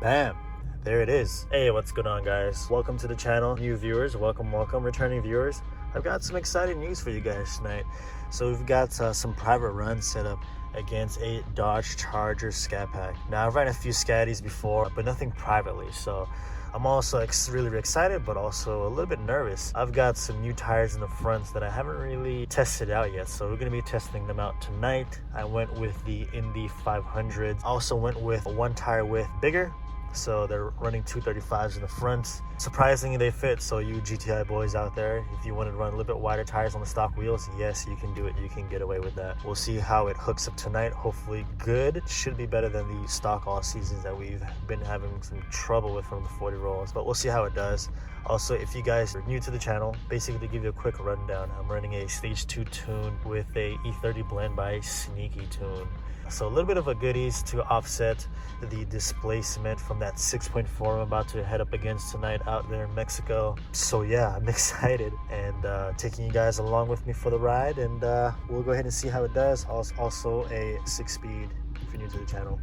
bam, there it is. Hey, what's going on, guys? Welcome to the channel. New viewers, welcome. Returning viewers, I've got some exciting news for you guys tonight. So we've got some private runs set up against a Dodge Charger Scat Pack. Now, I've ran a few Scatties before, but nothing privately, so I'm also really excited, but also a little bit nervous. I've got some new tires in the fronts that I haven't really tested out yet, so we're gonna be testing them out tonight. I went with the Indy 500s. I also went with one tire width bigger, so they're running 235s in the front. Surprisingly, they fit. So you GTI boys out there, if you want to run a little bit wider tires on the stock wheels, yes, you can do it. You can get away with that. We'll see how it hooks up tonight. Hopefully good. It should be better than the stock all seasons that we've been having some trouble with from the 40 rolls, but we'll see how it does. Also, if you guys are new to the channel, basically to give you a quick rundown, I'm running a Stage 2 tune with a E30 blend by Sneekytuned. So a little bit of a goodies to offset the displacement from that 6.4 I'm about to head up against tonight out there in Mexico. So yeah, I'm excited and taking you guys along with me for the ride, and we'll go ahead and see how it does. Also a 6-speed, if you're new to the channel,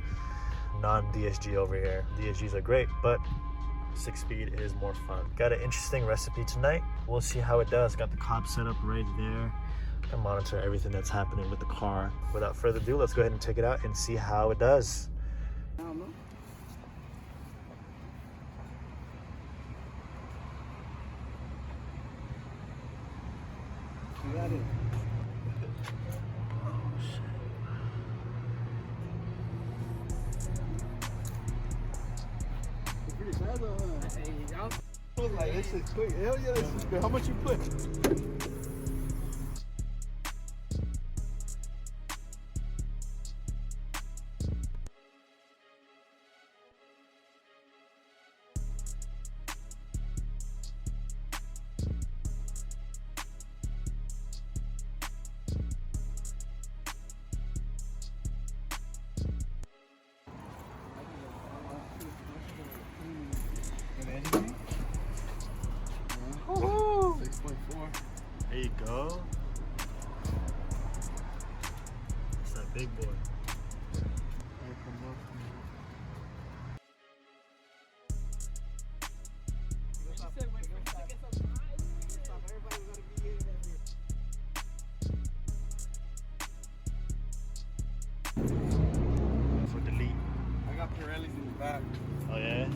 non-DSG over here. DSGs are great, but 6-speed is more fun. Got an interesting recipe tonight. We'll see how it does. Got the cobb set up right there. And monitor everything that's happening with the car. Without further ado, let's go ahead and check it out and see how it does. I don't know. You got it. Oh shit. It's pretty fast though, huh? Hey, y'all was like, this shit's quick. Hell yeah, this is good. How much you put? Woohoo! 6.4. There you go. It's that big boy. For delete. I got Pirellis in the back. Oh yeah?